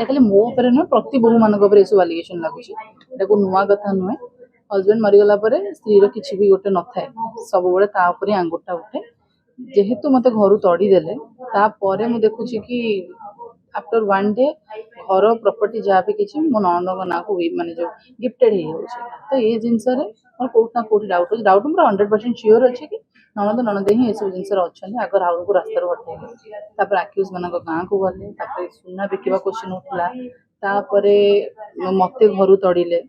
एटा खाली मो ऊपर नुहे प्रति बहु मानक ऊपर एसब आलिगेशन लगुच एटा को नुआ कथा नुहे हजबैंड मरीगला स्त्री किसी भी गोटे न थाए सब बड़े आंगुठा उठे जेहेतु मत घर तड़ीदे तापर मुझे देखुची कि आफ्टर वन डे घर प्रॉपर्टी जहाँ भी किसी मो ननद ना को माने जो गिफ्टेड हो तो ये जिनस मोर कौटना कौट डाउट पूरा 100% श्योर अच्छे कि ननद ननद ही ये सब जिनस अच्छा आग राहुल को रास्तार हटेले आक्यूज मान गाँव को गले सुना बिकवा क्वेश्चन उठला मत घर तड़िले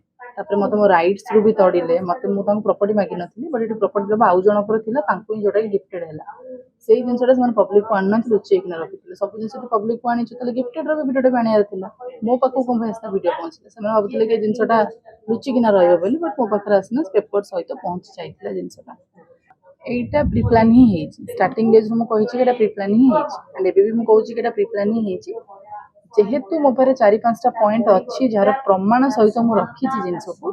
मत मो रईट्स रू भी तड़िले मत मुझे प्रॉपर्टी मागिन बट ये प्रॉपर्टी आउ जनकर जोटा गिफ्टेड है से जिनसा पब्लिक को आना लुचेकिना रखी सब जिन पब्लिक को आनी गिफ्टेड भिडियो आने मो पाक कौन भिडियो पहुँचे से भावुले कि जिनसा लुचिकिना रही बट मो पाखे आसना पेपर सहित पहुँची जाइए जिनसा एटा प्रिप्लान ही स्टार्टिंग डेज मुझे प्रिप्लान ही एंड एबी मुझे प्रिप्लान ही जेहेतु मो पारे 4-5टा पॉइंट अच्छी जार प्रमाण सहित मुझे रखी जिनस को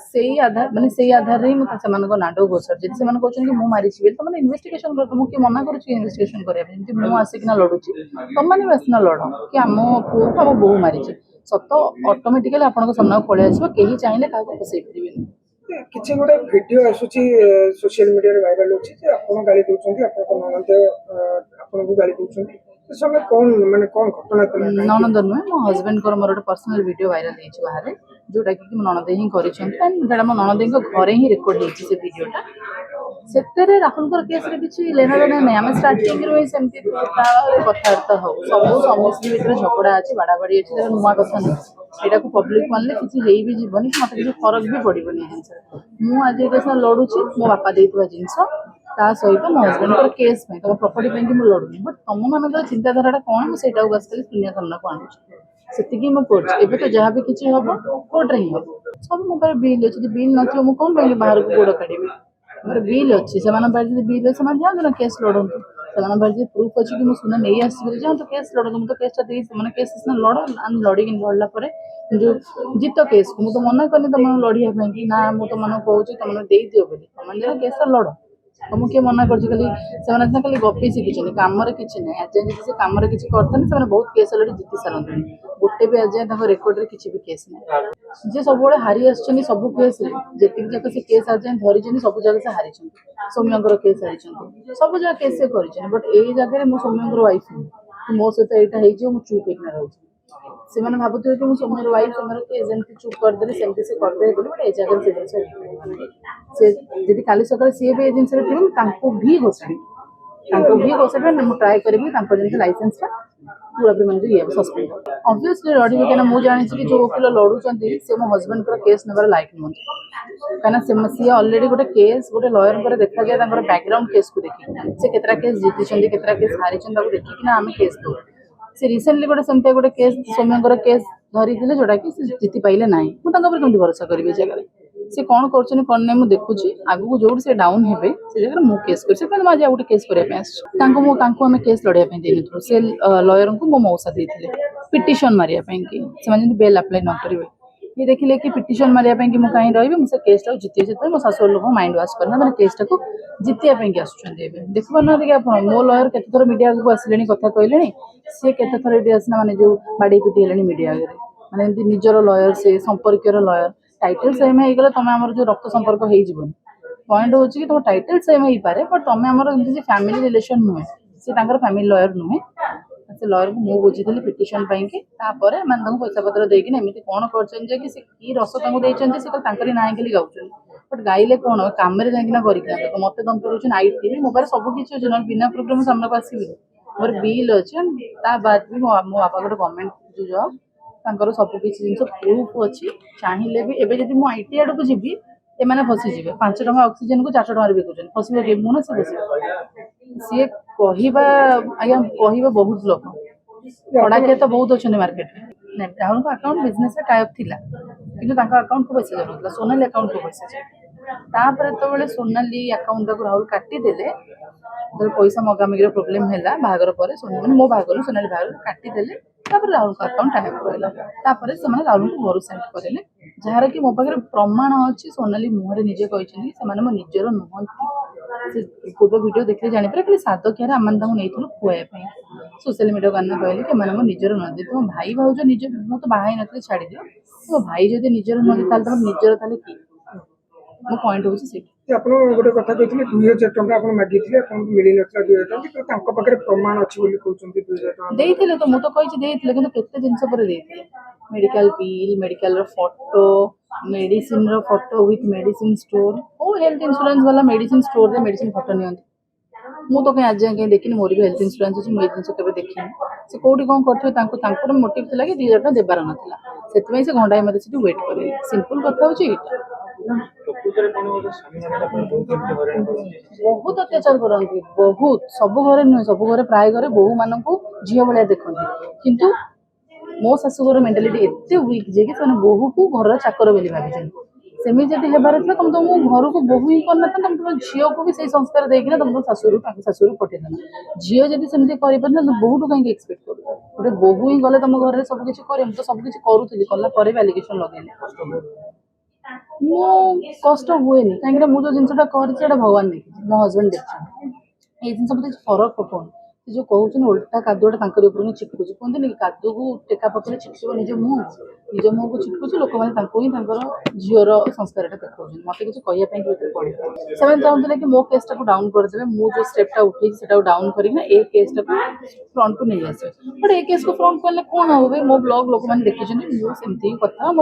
से आधार माने से आधार रे मुझे नाडो घोषर जब से कहते मुझे मारी तो मैंने इन्वेस्टिगेशन कर मुझे मना करुच्ची इन्वेस्टिगेशन करने मुझे आसिकिना लड़ुची तुम मैंने आसना लड़ कि आम पुओ को आम बोहू मारी सत ऑटोमेटिकली आपन सामना को पलि आसो कहीं चाहिए क्या फसई पारे किसी गोटे वीडियो आसूची सोशल मीडिया रे वायरल होची जे आपन गाली दोछंती आपन ननद आपन को गाली दोछंती समय कौन माने कौन घटना ननद नुहे मो हजबैंड को मोर पर्सनल वीडियो वायरल होती बाहर जोटा कि मो ननद ही कर मो ननद घरे ही रेकर्ड होती से वीडियोटा से राहुल केस किसी लेना देना नहीं आम स्टार्टिंग सेमती कथबार्ता हो सब समस्त भर झगड़ा अच्छे बाड़ाबाड़ी अच्छे नुआ कथा नहीं यहाँ को पब्लिक मानले किसी भी जीवन मत किसी फरक भी पड़ोनी मुझे आज लड़ुची मो बापा जिनस सहित मो हजबैंड केस तुम प्रॉपर्टी मुझे लड़ुनी बट तुम मान चिंताधारा कौन मुझे आसकली दुनिया सामना को आणुची से मुझे तो जहाँ भी किसी हम कोर्टे ही हम सब मो बिल अच्छे बिल न मुझे कौन कहीं बाहर को गोड़ काढ़ी मोर बिल अच्छी से बिल से जातु केस लड़ू से प्रूफ अच्छी कि सुना नहीं आसो जातु केस लड़ू मुझे केसटा मैंने केस लड़ लड़ी लड़ला जो जीत केस को मुझे मना करनी तुम लड़ाई कि ना मुझे तुम कहूँ तुमने दे दियो तुम केस लड़ तुमको किए मना कर खाली गपी शिखी कम किसी ना आज से कम किसी करते बहुत केस अलरेडी जीति सारे गोटे भी आज रेकर्ड किसी भी केस ना जे सब हारी आस सब केस जी जाक से केस आज धरी सब जगह से हारी सौम्यर केस हारी सब जगह केस से कर बट ये जगह मो सौम्यर वाइफ हूँ मो सहित यहाँ हो चुप होना रही से भावुवे कि सौम्यर वाइफ सौम्यर केस जमी चुप करदे सेमती से करदे बट ये जगह से जिन से जी काली सकाल सी भी जिन भी घोषाड़ी ट्राए करी लाइसेंस पूरा भी मतलब ये सस्पेंड ऑब्वियसली लड़ी कहीं मुझे जानी कि जो वकिल लड़ुंट से मो हजबैंड केस नबार लायक नुहत कहीं सी अलरेडी गोटे केस गोटे लयर देखा जाए बैकग्राउंड केस को देखिए से केतरा केस जीति केतरा केस हारी देखिए आम केस दो से रिसेंटली गोटे सेमती गोटे केस सौम्यर केस धरी जोटा कि जीति पाइले ना मुझे कमी भरोसा करी जगह से कौन कर कौन नहीं मुझे देखुची आगू जो से डाउन हे से जगह मुझे केस कर आज गोटे केस करने केस लड़ाई देन से लयर को मो मौसा देते पिटिशन मारे कि बेल अप्लाई न करेंगे ये देखिले कि पिटिशन मारे कि मुझे कहीं रही मुझे केसटा जीते मो शाशुर लोग माइंड वाश करना मैंने केसटा को जीतने आसुँच देख पार ना कि आप मो लयर केत मीडिया को आसिले कथा कहले सी केत थर ये आसना माने जो बाड़ी पिटी है मीडिया आगे माने निजर लयर से संपर्क लयर टाइटल सेम हो तुम आम जो रक्त संपर्क हो पॉइंट हूँ कि तुम टाइटल सेम हो पारे बट तुम आम फैमिली रिलेशन नुहे सी फैमिली लयर नुहे से लयर को मुझे बुझी पिटिशन मैंने पैसा पत्र देकिन एमती कौन कर रस देते ना खाली गाँव बट गाइले कौन कम जाना कर मत तुम कर आईटी मोबाइल सब किसी अच्छे बिना प्रोग्राम सामना को आसबि मोर बिल अच्छे बाद भी मो बापा गोटे गवर्नमेंट जो जॉब सबकि जिन प्रूफ अच्छी चाहिए भी एवं जब मुझे आईटी आड़ को जी एम फसीजे 5 टଙ୍କା ऑक्सीजन को 400 टଙ୍କା बिकुन फसवे मुझे से सी कहवा आज्ञा कह बहुत लोग पड़ाकिया तो बहुत अच्छे मार्केट में राहुल को अकाउंट बिजनेस टाइप थी कि अकाउंट को पैसा जाऊला सोनाली अकाउंट को पैसा जाए तो सोनाली अकाउंट को राहुल काटिदेले पैसा मगामगी प्रोब्लेम है बाहर पर मैंने मो बाहर सोनाली बाहर काटिदेले राहुल को अकाउंट टाइप रहा से राहुल को घर सेंड करें जार कि मो पाखे प्रमाण अच्छी सोनाली मुहर निजे कहते मो निजर नुहति पूर्व वीडियो देखिए जापर खाली सादकियार आम नहीं खुआई सोशल मीडिया को आना कहले कि एमाने मो निजर नदी तुम भाई भाउज निज मु तो बाहा नथि छाड़ी दियो तो भाई जदि निजर नदी ताले तुम निजर ताले की मो पॉइंट होची से ଯେ ଆପଣ ଗୋଟେ କଥା କହିଥିଲେ 2000 ଟଙ୍କା ଆପଣ ମାଗିଥିଲେ ଆପଣଙ୍କୁ ମିଳିନଥିଲା 2000 ଟଙ୍କା କିନ୍ତୁ ତାଙ୍କ ପାଖରେ ପ୍ରମାଣ ଅଛି ବୋଲି କହୁଛନ୍ତି 2000 ଟଙ୍କା ଦେଇଥିଲେ ତ ମୁଁ ତ କହିଛି ଦେଇଥିଲେ କିନ୍ତୁ କେତେ ଜିନିଷ ପରେ ଦେଇଥିଲେ ମେଡିକାଲ ବିଲ୍ ମେଡିକାଲ ର ଫଟୋ ମେଡିସିନ ର photo with medicine store O health insurance वाला ମେଡିସିନ ଷ୍ଟୋର ରେ ମେଡିସିନ ଫଟୋ ନିଅନ୍ତି ମୁଁ ତ କାଇଁ ଆଜି ଯାଏଁ କାଇଁ ଦେଖିନି ମୋର ବି ହେଲ୍ଥ ଇନ୍ସୁରାନ୍ସ ଅଛି ମୁଁ ଏ ଜିନିଷ କେବେ ଦେଖିନି ସେ କୋଉଠି କଣ କରିଥିବେ ତାଙ୍କର ମୋଟିଭ ଥିଲା କି 2000 ଟଙ୍କା ଦେବାର ନଥିଲା ସେଥିପାଇଁ ସେ ଘଣ୍ଟାଏ ମତେ ସେଠି ୱେଟ୍ କରେଇଲେ ସିମ୍ପଲ କଥା ହଉଛି ଏଇଟା बहुत अत्याचार करती बहुत सब घरे नुहे सब घरे प्राय घरे बोहू मान झील भाया देखते किंतु मो शाशुघर मेंटालिटी एते वीक जे कि बोहू को घर चाकर बोली भाभी सेमी जदि हेबार था तुम तुम घर को बोहू ही करना तुम तुम झील को भी सही संस्कार देकिना तुम शाशुर पठेदेना झील जदि सेमती कर बोहू टू कहीं एक्सपेक्ट कर गोटे बोहू ही गले तुम घर सब किसी करे तो सब किसी करूली कला एलिगेशन लगे मो कष्ट हुए कहीं मुझे जिनसा कर भगवान देखी मो हजबैंड देखते ये जिन मत फरक पकाउन जो कहते उल्टा कादुआ ऊपर छिटकुच कहते कादू को टेका पकड़े छिटक निज मुँह को छिटकुच लोक मैंने झीवर संस्कार देखा मत किसी कहवाई पड़े से चाहते कि मो केसटा को डाउन करदे मुझे स्टेपटा उठे से डाउन करना ए केसटा को फ्रंट को नहीं आसे बट ए केस को फ्रंट कले कौन हम भाई मो ब्लॉग लोक मैंने देखी मुझे कथा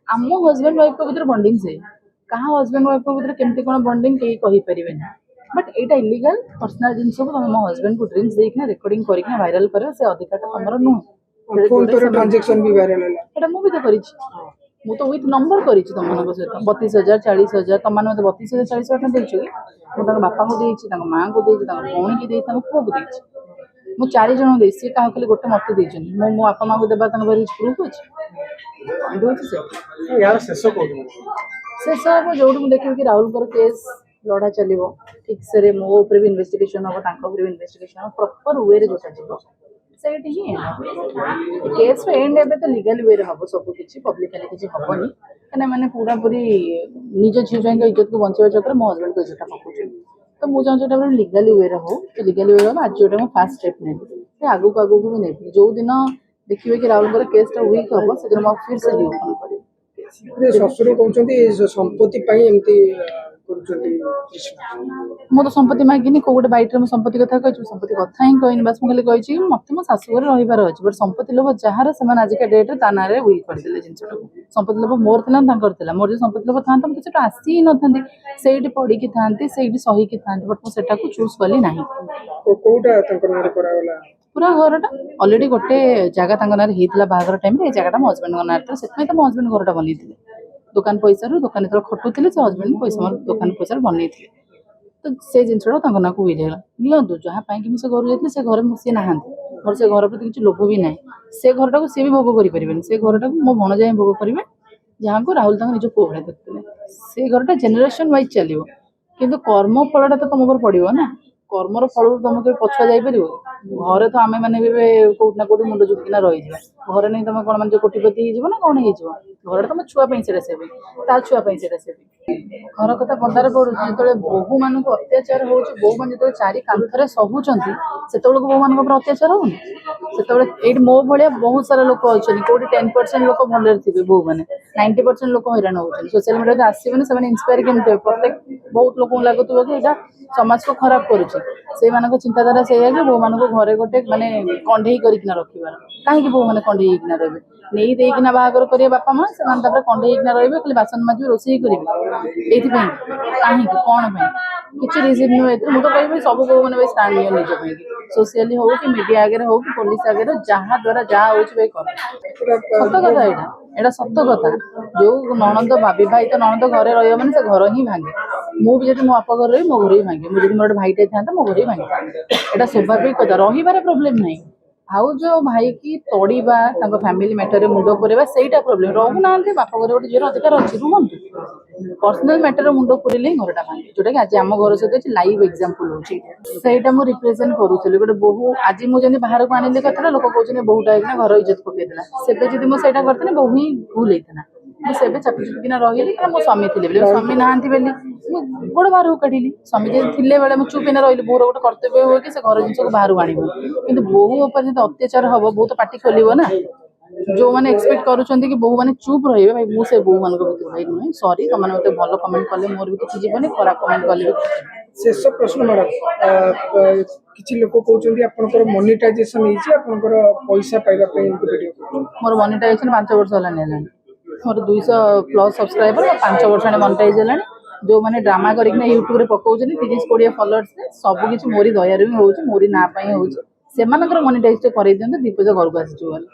आम हजबैंड वाइफ को भीतर बॉन्डिंग से कहाँ हजबैंड वाइफ को भीतर केमती कौन बॉन्डिंग कहीं कहि परिबे ना बट एटा इलीगल पर्सनल जिनस को तुम मो हजबैंड को ड्रिंक्स देकिना रिकॉर्डिंग करकिना वायरल करे से अधिकार तमरो नुह फोन तो ट्रांजैक्शन भी वायरल है एटा मु भी तो करिछि मु तो विथ नंबर करिछि तुम मानको सहित 32000 40000 तुम माने मते 32000 40000 देइछु कि मु ताका बापा को देइछि ताका मां को देइछि ताका भौणी की देइछि ताका पुओ को देइछि मु 4 जण देइछि से काहा खाली गोटे मते देइछन मो मो बापा मां को देबा ताका भरी प्रूफ अछि यार शेष कोन शेष हम जो देखिए कि राहुल केस लड़ा चलो ठीक से मो भी इन्वेस्टिगेशन हम भी इन्वेस्टिगेशन हम प्रॉपर वे जोटा जीव से केस एंड एबे तो लीगल वे हम सब किसी पब्लिकली किसी हेनी कहीं मैंने पूरा पूरी निज झील जाए इज्जत को बचावा चक्कर मो हजबैंड को इज्जत पकाऊँ तो मुझे चाहूँ लीगली वे हो लीगली वे हम आज जोटा फास्ट स्टेप नेबी आगू आगू भी नेबी जो दिन देखिए कि राहुल केसटा वीक हम से दिन फिर से रिओपन कर शशुर कहते संपत्ति एमती मो तो संपत्ति मागिनी को गोटे बैठ में संपत्ति कथा कही संपत्ति कथा ही कहनी बस मुझे कही मत मो शाशुघर रही अच्छे बट संपत्ति लोभ जार से आजिका डेट्रे ता ना विल करदे जिन संपत्ति लोभ मोर था मोर जो संपत्ति लोभ था मुझे आसी ही ना से पढ़ी था सही था बट मुझे चूज कली ना पूरा घरटा अलरेडी गोटे जगह ना बाहर टाइम जगह मो हजबैंड ना से मो हजबैंड घरटा बनई दुकान पैसा दुकान जो खटुले से हजबैंड पैसा दुकान पैसा बनई तो से जिनसा ना को विल नियंतु जहाँ कि से घर जाते से घर सी ना मोर से घर प्रति किसी लोभ भी ना से घरटा को सी भी भोग करें से घरटा को मो भण जाए भोग करेंगे जहाँ को राहुल निज पुओ भाई देखते से घरटा जेनेरेशन वाइज चलो कि कर्म फलटा तो तुम पड़ो ना कर्मर फल तुम कहीं पछुआ जापर घरे तो आम मैंने कौटना कौटी मुंड झुकिना रही घरे नहीं तुम कौन मान कोटिपति हो ना कौन हो घर तुम छुआपाई से सेवी ता छुआपाई से सेवी घर कथा पदार पड़ू जो बोहू मान अत्याचार हो बोहू मान जो चारि कांथरे सहूँ से बोहू मान अत्याचार हो से मो भाया बहुत सारा लोक अच्छे कौटी 10% लोक भले थे बोहू मैंने 90% लोक हईराण हो सोशल मीडिया आसबे से इन्स्पायर केमती प्रत्येक बहुत लोक लगुव कि यहाँ समाज को खराब करुँचे चिंताधारा से बोहू मान घरे गोटे माने कंढे करना रखार कहीं बोहू मैंने कंढे रही नहीं देना बाहर करेंगे बापा माँ से कंढे रही खाली बासन माजी रोसे करेंगे ये कहीं कौन किसी रिजन नुहे मुझे तो कह सब बोहू मैंने स्टाण निज सोशली हो कि मीडिया आगे हो कि पुलिस आगे जहाँ द्वारा जहाँ हो सत कथा यहाँ सत कथा जो नणंद बहित नणंद घरे रही से घर ही भांगे मुझे मो बापा घर रही मो घर ही भांगे मुझे मोर भाईटे था मो घर ही भांगे यहाँ स्वाभाविक कथा रही प्रोब्लेम ना भाउज भाई की तोड़वा फैमिली मैटर मुंड पुरेवा सहीटा प्रोब्लेम रोना बाप घर गोटे झील अधिकार अच्छी रुहतु पर्सनाल मैटर मुंड पुरेले घरटा भांगे जोटा कि आज आम घर सहित लाइव एग्जांपल होटा मुझे रिप्रेजेंट करूली गोटे बोहू आज मुझे बाहर को आनिली कथा लोक कहते बोहूटा घर इज्जत पकईदेला से जब मुझे करते बोहू ही भूल होता ମୁଁ ସେବେ ଚାପି ଚୁପିକିନା ରହିଲି କାରଣ ମୋ ସ୍ୱାମୀ ଥିଲେ ବୋଲି ସ୍ୱାମୀ ନାହାନ୍ତି ବୋଲି ମୁଁ ଗୋଡ଼ ବାହାରକୁ କାଢ଼ିଲି ସ୍ୱାମୀ ଯଦି ଥିଲେ ବେଳେ ମୁଁ ଚୁପିନା ରହିଲି ବୋଉର ଗୋଟେ କର୍ତ୍ତବ୍ୟ ହୁଏ କି ସେ ଘର ଜିନିଷକୁ ବାହାରକୁ ଆଣିବ କିନ୍ତୁ ବୋହୂ ଉପରେ ଯଦି ଅତ୍ୟାଚାର ହବ ବୋଉ ତ ପାଟି ଖୋଲିବ ନା ଯୋଉମାନେ ଏକ୍ସପେକ୍ଟ କରୁଛନ୍ତି କି ବୋହୂ ମାନେ ଚୁପ୍ ରହିବେ ଭାଇ ମୁଁ ସେ ବୋହୂ ମାନଙ୍କ ଭିତରୁ ଭାଇ ନୁହେଁ ସରି ତମାନେ ମତେ ଭଲ କମେଣ୍ଟ କଲେ ମୋର ବି କିଛି ଯିବନି ଖରାପ କମେଣ୍ଟ କଲେ ବି ଶେଷ ପ୍ରଶ୍ନ ମ୍ୟାଡ଼ାମ କିଛି ଲୋକ କହୁଛନ୍ତି ଆପଣଙ୍କର ମନିଟାଇଜେସନ ହେଇଛି ଆପଣଙ୍କର ପଇସା ପାଇବା ପାଇଁ ଏମିତି ଭିଡ଼ିଓ ମୋର ମନିଟାଇଜେସନ 5 ବର୍ଷ ହେଲାଣି ମୋର 200+ ସବସ୍କ୍ରାଇବର 5 ବର୍ଷ ହେଲାଣି ମନିଟାଇଜ ହେଲାଣି ଯୋଉମାନେ ଡ୍ରାମା କରିକିନା ୟୁଟ୍ୟୁବରେ ପକାଉଛନ୍ତି 30-20 ଫଲୋଅର୍ସରେ ସବୁ କିଛି ମୋରି ଦୟାରୁ ହିଁ ହଉଛି ମୋରି ନାଁ ପାଇଁ ହଉଛି ସେମାନଙ୍କର ମନିଟାଇଜ କରେଇ ଦିଅନ୍ତୁ 2 ପଇସା ଘରକୁ ଆସିଯିବ ବୋଲି